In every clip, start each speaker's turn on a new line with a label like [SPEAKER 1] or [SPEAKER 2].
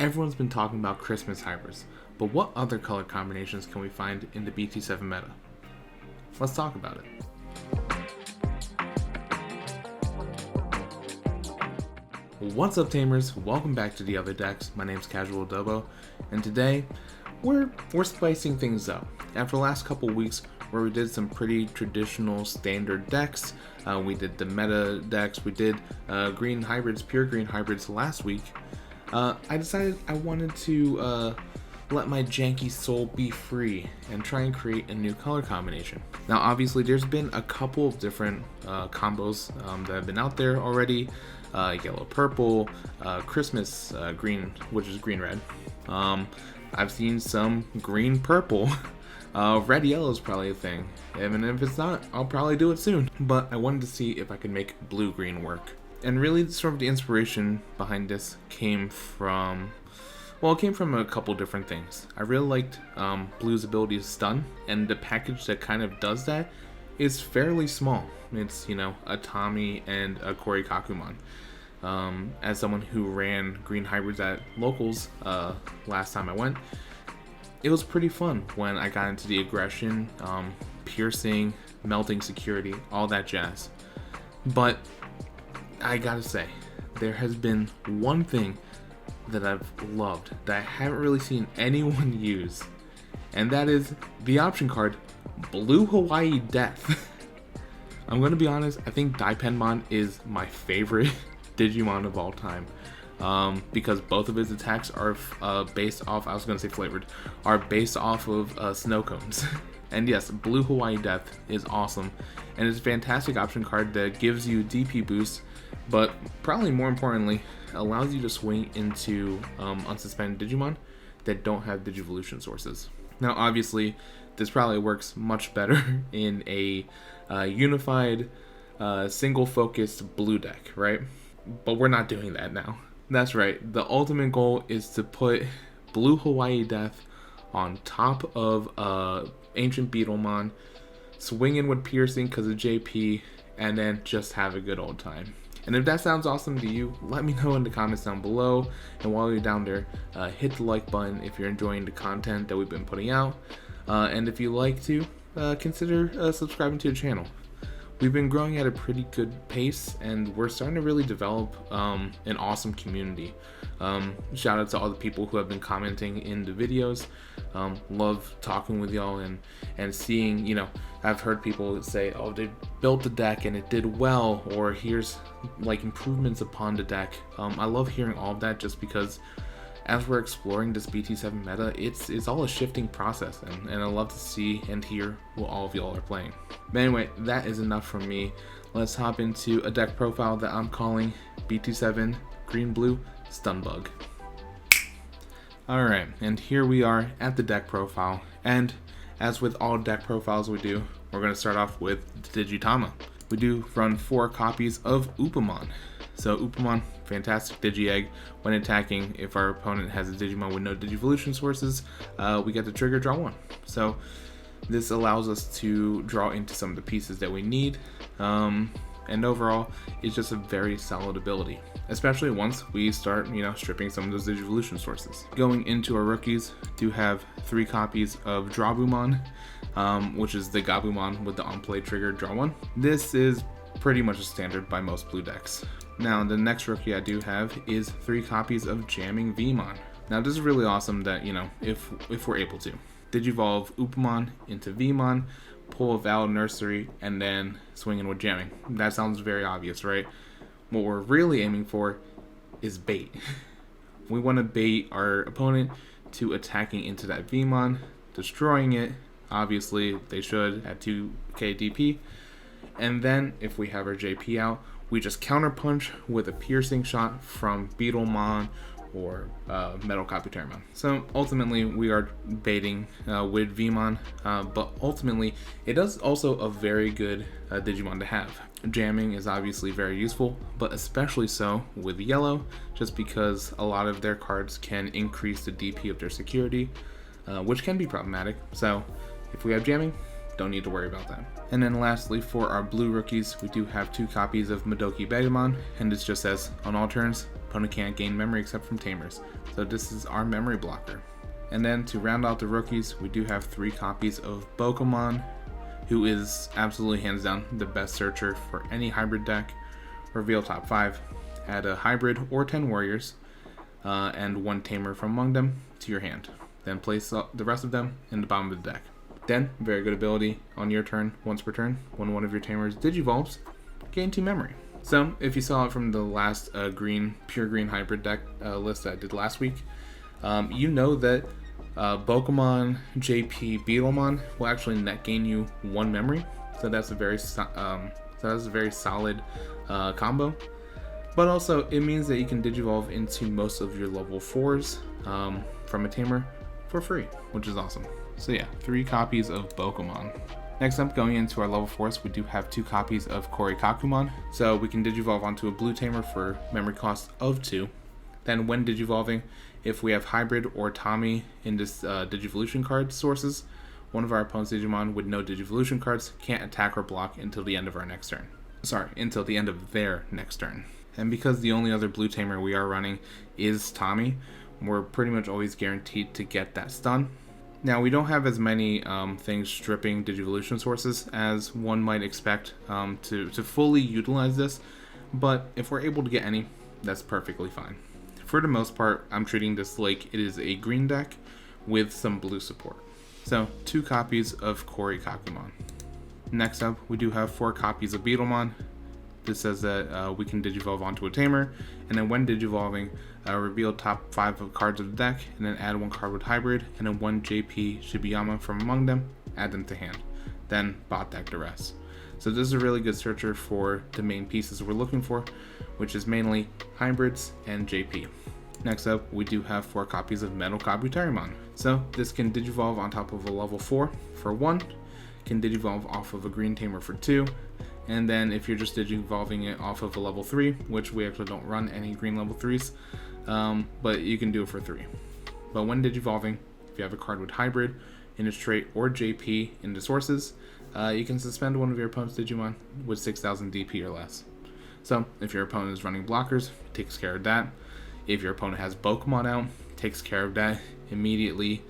[SPEAKER 1] Everyone's been talking about Christmas hybrids, but what other color combinations can we find in the BT7 meta? Let's talk about it. What's up, Tamers? Welcome back to the other decks. My name's Casual Dobo, and today we're spicing things up. After the last couple weeks where we did some pretty traditional standard decks, we did the meta decks, we did green hybrids, pure green hybrids last week. I decided I wanted to let my janky soul be free and try and create a new color combination. Now obviously there's been a couple of different combos that have been out there already. Yellow purple, Christmas green, which is green red. I've seen some green purple. Red yellow is probably a thing, and if it's not, I'll probably do it soon. But I wanted to see if I could make blue green work. And really sort of the inspiration behind this came from, well, it came from a couple different things. I really liked Blue's ability to stun, and the package that kind of does that is fairly small. It's, you know, a Tommy and a Kakumon. As someone who ran green hybrids at locals last time I went, it was pretty fun when I got into the aggression, piercing, melting security, all that jazz. But I gotta say, there has been one thing that I've loved that I haven't really seen anyone use, and that is the option card Blue Hawaii Death. I'm gonna be honest, I think Digimon is my favorite Digimon of all time, because both of his attacks are based off, I was gonna say flavored, are based off of snow cones. And yes, Blue Hawaii Death is awesome, and it's a fantastic option card that gives you DP boost, but probably more importantly, allows you to swing into unsuspended Digimon that don't have Digivolution sources. Now obviously, this probably works much better in a unified, single-focused blue deck, right? But we're not doing that now. That's right, the ultimate goal is to put Blue Hawaii Death on top of AncientBeetlemon, swing in with piercing because of JP, and then just have a good old time. And if that sounds awesome to you, let me know in the comments down below. And while you're down there, hit the like button if you're enjoying the content that we've been putting out. And if you like to, consider subscribing to the channel. We've been growing at a pretty good pace, and we're starting to really develop an awesome community. Shout out to all the people who have been commenting in the videos. Love talking with y'all and seeing, you know, I've heard people say, oh, they built the deck and it did well, or here's like improvements upon the deck. I love hearing all of that, just because as we're exploring this BT7 meta, it's all a shifting process, and I love to see and hear what all of y'all are playing. But anyway, that is enough from me. Let's hop into a deck profile that I'm calling BT7 Green Blue Stunbug. Alright, and here we are at the deck profile, and as with all deck profiles we do, we're going to start off with Digitama. We do run 4 copies of Upamon. So Upamon, fantastic Digi-Egg. When attacking, if our opponent has a Digimon with no Digivolution sources, we get the trigger, draw 1. So this allows us to draw into some of the pieces that we need. And overall, it's just a very solid ability, especially once we start, you know, stripping some of those Digivolution sources. Going into our rookies, do have 3 copies of Drabumon, which is the Gabumon with the on-play trigger, draw 1. This is pretty much a standard by most blue decks. Now, the next rookie I do have is 3 copies of Jamming Vmon. Now, this is really awesome that, you know, if we're able to. Digivolve Upamon into Vmon, pull a Valid Nursery, and then swing in with Jamming. That sounds very obvious, right? What we're really aiming for is bait. We want to bait our opponent to attacking into that Vmon, destroying it. Obviously, they should at 2k DP. And then, if we have our JP out, we just counterpunch with a piercing shot from Beetlemon or Metal Kabuterimon. So ultimately, we are baiting with Vmon, but ultimately, it is also a very good Digimon to have. Jamming is obviously very useful, but especially so with yellow, just because a lot of their cards can increase the DP of their security, which can be problematic. So if we have jamming, don't need to worry about that. And then lastly, for our blue rookies, we do have 2 copies of Madoki Begamon, and this just says, on all turns, opponent can't gain memory except from tamers. So this is our memory blocker. And then to round out the rookies, we do have 3 copies of Pokemon, who is absolutely hands down the best searcher for any hybrid deck. Reveal top 5, add a hybrid or 10 warriors, and 1 tamer from among them to your hand. Then place the rest of them in the bottom of the deck. Then, very good ability, on your turn, once per turn, when one of your tamers digivolves, gain 2 memory. So, if you saw it from the last pure green hybrid deck list that I did last week, you know that Pokemon JP Beetlemon will actually net gain you 1 memory. So that's a very solid combo. But also, it means that you can digivolve into most of your level 4s from a tamer for free, which is awesome. So yeah, 3 copies of Pokemon. Next up, going into our level 4s, we do have 2 copies of Korikakumon. So we can digivolve onto a blue tamer for memory cost of 2. Then when digivolving, if we have hybrid or Tommy in this Digivolution card sources, one of our opponent's Digimon with no Digivolution cards can't attack or block until the end of our next turn. Until the end of their next turn. And because the only other blue tamer we are running is Tommy, we're pretty much always guaranteed to get that stun. Now, we don't have as many things stripping Digivolution sources as one might expect to fully utilize this, but if we're able to get any, that's perfectly fine. For the most part, I'm treating this like it is a green deck with some blue support. So, 2 copies of Korikakumon. Next up, we do have 4 copies of Beetlemon. This says that we can digivolve onto a tamer, and then when digivolving, reveal top 5 of cards of the deck, and then add 1 card with hybrid, and then 1 JP Shibayama from among them, add them to hand. Then bot deck the rest. So this is a really good searcher for the main pieces we're looking for, which is mainly hybrids and JP. Next up, we do have 4 copies of Metal Kabuterimon. So this can digivolve on top of a level 4 for 1, can digivolve off of a green tamer for 2, and then if you're just digivolving it off of a level 3, which we actually don't run any green level 3s, but you can do it for 3. But when digivolving, if you have a card with hybrid in its trait or JP in the sources, you can suspend one of your opponent's Digimon with 6,000 DP or less. So if your opponent is running blockers, takes care of that. If your opponent has Pokemon out, takes care of that. Immediately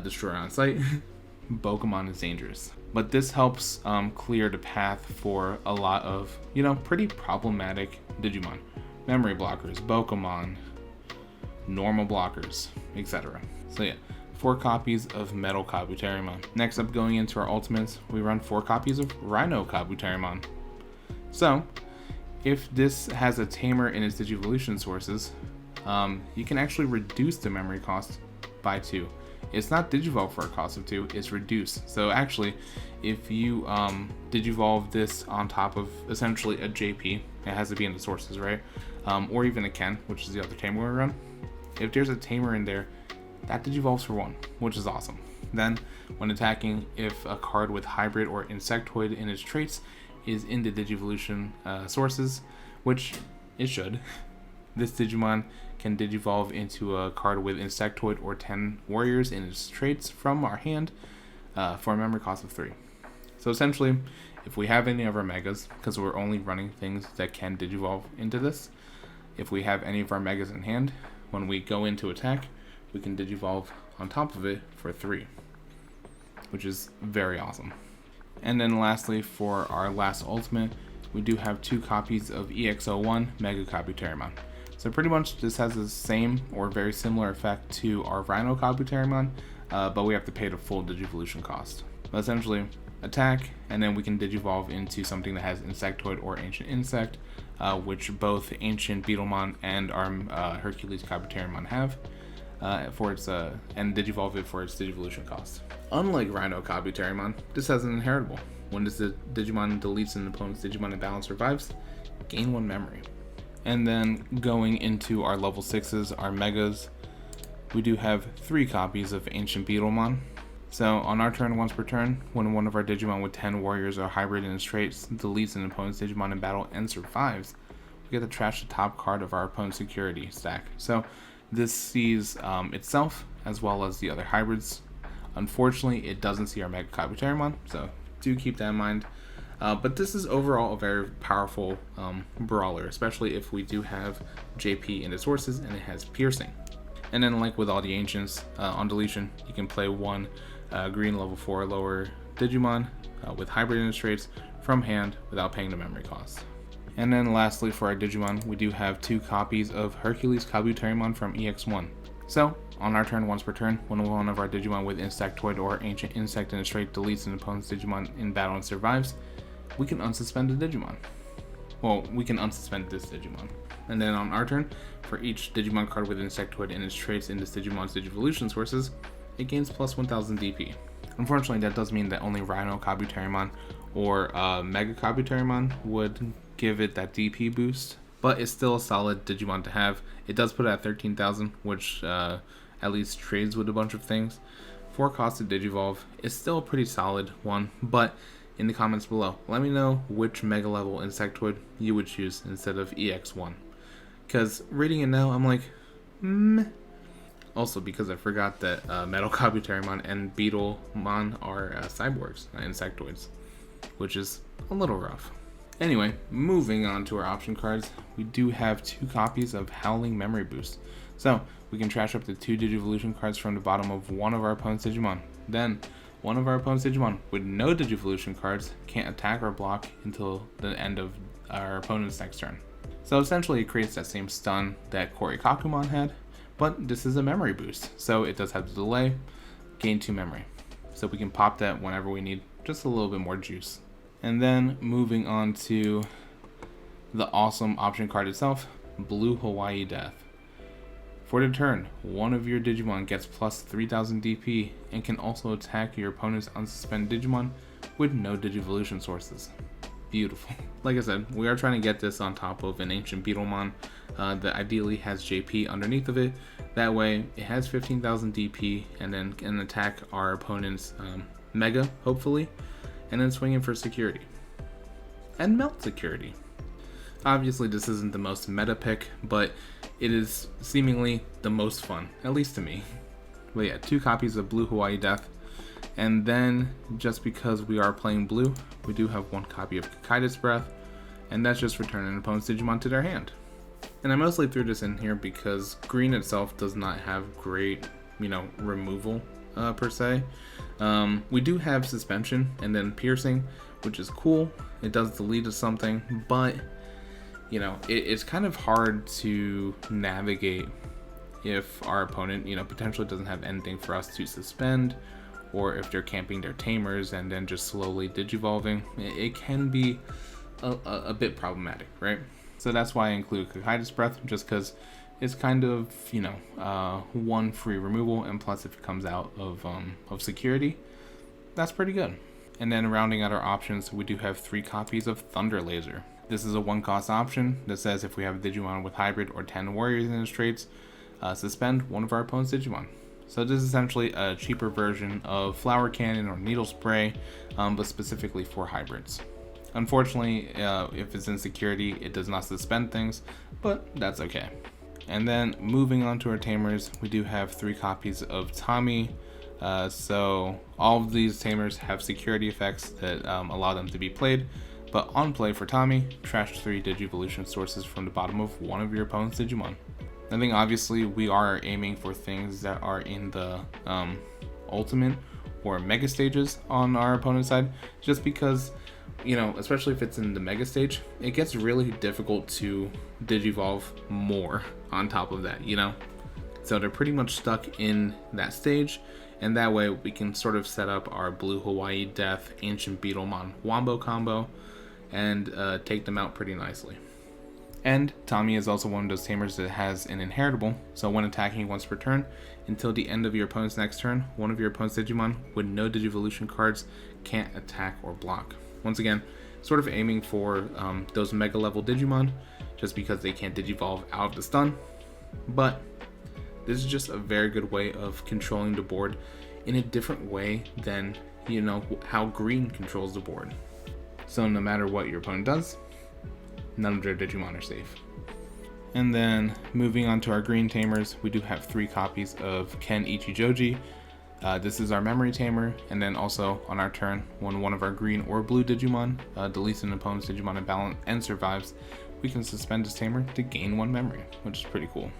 [SPEAKER 1] destroy on sight. Pokemon is dangerous. But this helps clear the path for a lot of, pretty problematic Digimon. Memory blockers, Pokemon, normal blockers, etc. So yeah, 4 copies of Metal Kabuterimon. Next up, going into our ultimates, we run 4 copies of Rhino Kabuterimon. So, if this has a tamer in its Digivolution sources, you can actually reduce the memory cost by 2. It's not digivolve for a cost of 2, it's reduced. So actually, if you digivolve this on top of essentially a JP, it has to be in the sources, right? Or even a Ken, which is the other tamer we run. If there's a tamer in there, that digivolves for 1, which is awesome. Then, when attacking, if a card with hybrid or insectoid in its traits is in the Digivolution sources, which it should, this Digimon can digivolve into a card with insectoid or 10 warriors in its traits from our hand for a memory cost of 3. So essentially, if we have any of our megas, because we're only running things that can digivolve into this, if we have any of our megas in hand, when we go into attack, we can digivolve on top of it for 3, which is very awesome. And then lastly, for our last ultimate, we do have 2 copies of EX01 Mega Kabuterimon. So pretty much this has the same or very similar effect to our Rhino Kabuterimon, but we have to pay the full Digivolution cost. But essentially, attack, and then we can digivolve into something that has Insectoid or Ancient Insect, which both AncientBeetlemon and our Hercules Kabuterimon have, and digivolve it for its Digivolution cost. Unlike Rhino Kabuterimon, this has an inheritable. When this Digimon deletes an opponent's Digimon imbalance survives, gain 1 memory. And then going into our level 6s, our megas, we do have 3 copies of AncientBeetlemon. So on our turn, once per turn, when one of our Digimon with 10 warriors or hybrid in its traits deletes an opponent's Digimon in battle and survives, we get to trash the top card of our opponent's security stack. So this sees itself as well as the other hybrids. Unfortunately, it doesn't see our Mega Kabuterimon, so do keep that in mind. But this is overall a very powerful brawler, especially if we do have JP in its sources and it has piercing. And then, like with all the ancients, on deletion, you can play one green level 4 lower Digimon with hybrid in its traits from hand without paying the memory cost. And then lastly, for our Digimon, we do have 2 copies of Hercules Kabuterimon from EX1. So, on our turn, once per turn, when one of our Digimon with Insectoid or Ancient Insect in its trait deletes an opponent's Digimon in battle and survives, we can unsuspend the Digimon. Well, we can unsuspend this Digimon. And then on our turn, for each Digimon card with Insectoid in its traits in this Digimon's Digivolution sources, it gains plus 1000 DP. Unfortunately, that does mean that only Rhino Kabuterimon or Mega Kabuterimon would give it that DP boost, but it's still a solid Digimon to have. It does put it at 13,000, which at least trades with a bunch of things. 4 cost to Digivolve is still a pretty solid one, but in the comments below, let me know which Mega level Insectoid you would choose instead of EX1. Because reading it now, I'm like, Also, because I forgot that Metal Kabuterimon and Beetlemon are cyborgs, not insectoids, which is a little rough. Anyway, moving on to our option cards, we do have 2 copies of Howling Memory Boost. So, we can trash up the 2 Digivolution cards from the bottom of one of our opponent's Digimon. Then, one of our opponent's Digimon with no Digivolution cards can't attack or block until the end of our opponent's next turn. So essentially it creates that same stun that Korikakumon had, but this is a memory boost, so it does have the delay, gain 2 memory. So we can pop that whenever we need just a little bit more juice. And then moving on to the awesome option card itself, Blue Hawaii Death. For the turn, one of your Digimon gets plus 3000 DP and can also attack your opponent's unsuspended Digimon with no Digivolution sources. Beautiful. Like I said, we are trying to get this on top of an AncientBeetlemon that ideally has JP underneath of it. That way, it has 15,000 DP and then can attack our opponent's Mega, hopefully, and then swing in for security. And melt security. Obviously, this isn't the most meta pick, but it is seemingly the most fun, at least to me. But yeah, 2 copies of Blue Hawaii Death. And then, just because we are playing blue, we do have 1 copy of Kaida's Breath, and that's just returning an opponent's Digimon to their hand. And I mostly threw this in here because green itself does not have great, removal per se. We do have suspension and then piercing, which is cool. It does delete to something, but it's kind of hard to navigate if our opponent, potentially doesn't have anything for us to suspend, or if they're camping their tamers and then just slowly digivolving. It can be a bit problematic, right? So that's why I include Kaida's Breath, just because it's kind of, 1 free removal, and plus if it comes out of security, that's pretty good. And then rounding out our options, we do have 3 copies of Thunder Laser. This is a 1 cost option that says if we have a Digimon with hybrid or 10 warriors in its traits, suspend one of our opponent's Digimon. So this is essentially a cheaper version of Flower Cannon or Needle Spray, but specifically for hybrids. Unfortunately, if it's in security, it does not suspend things, but that's okay. And then moving on to our tamers, we do have 3 copies of Tommy. So all of these tamers have security effects that allow them to be played, but on play for Tommy, trash 3 Digivolution sources from the bottom of one of your opponent's Digimon. I think obviously we are aiming for things that are in the ultimate or mega stages on our opponent's side, just because, especially if it's in the mega stage, it gets really difficult to digivolve more on top of that, So they're pretty much stuck in that stage, and that way we can sort of set up our Blue Hawaii Death AncientBeetlemon Wombo combo and take them out pretty nicely. And Tommy is also one of those tamers that has an inheritable, so when attacking once per turn, until the end of your opponent's next turn, one of your opponent's Digimon with no Digivolution cards can't attack or block. Once again, sort of aiming for those mega level Digimon, just because they can't Digivolve out of the stun, but this is just a very good way of controlling the board in a different way than, how green controls the board. So no matter what your opponent does, none of their Digimon are safe. And then moving on to our green tamers, we do have 3 copies of Ken Ichijoji. This is our memory tamer, and then also on our turn, when one of our green or blue Digimon deletes an opponent's Digimon imbalance and survives, we can suspend this tamer to gain 1 memory, which is pretty cool.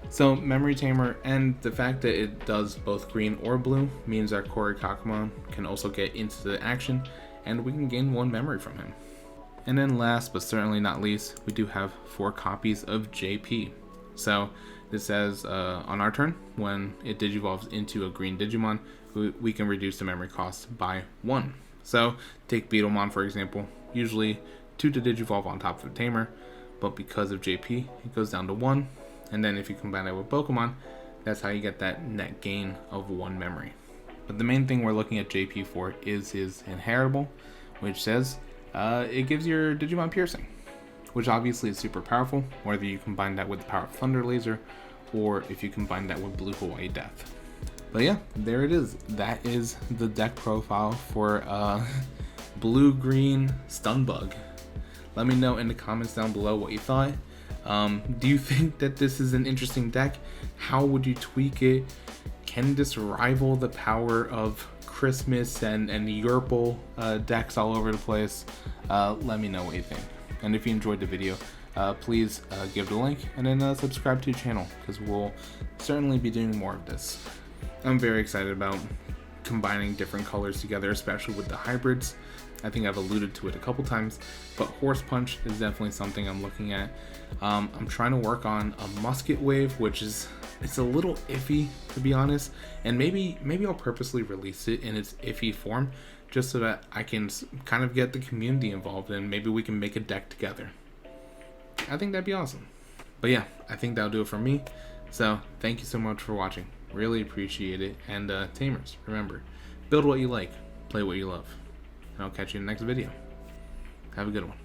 [SPEAKER 1] So memory tamer, and the fact that it does both green or blue, means our Korikakumon can also get into the action, and we can gain 1 memory from him. And then last but certainly not least, we do have 4 copies of JP. So this says on our turn, when it digivolves into a green Digimon, we can reduce the memory cost by 1. So take Beetlemon for example, usually 2 to digivolve on top of the tamer, but because of JP, it goes down to 1. And then if you combine it with Pokemon, that's how you get that net gain of 1 memory. But the main thing we're looking at JP for is his inheritable, which says it gives your Digimon piercing, which obviously is super powerful, whether you combine that with the power of Thunder Laser, or if you combine that with Blue Hawaii Death. But yeah, there it is. That is the deck profile for Blue-Green Stunbug. Let me know in the comments down below what you thought. Do you think that this is an interesting deck? How would you tweak it? Can this rival the power of Christmas and Yurple decks all over the place? Let me know what you think. And if you enjoyed the video, please give it a like and then subscribe to the channel, because we'll certainly be doing more of this. I'm very excited about combining different colors together, especially with the hybrids. I think I've alluded to it a couple times, but Horse Punch is definitely something I'm looking at. I'm trying to work on a Musket Wave, which is, it's a little iffy to be honest, and maybe I'll purposely release it in its iffy form just so that I can kind of get the community involved and maybe we can make a deck together. I think that'd be awesome. But yeah, I think that'll do it for me. So thank you so much for watching. Really appreciate it. And Tamers, remember, build what you like, play what you love. And I'll catch you in the next video. Have a good one.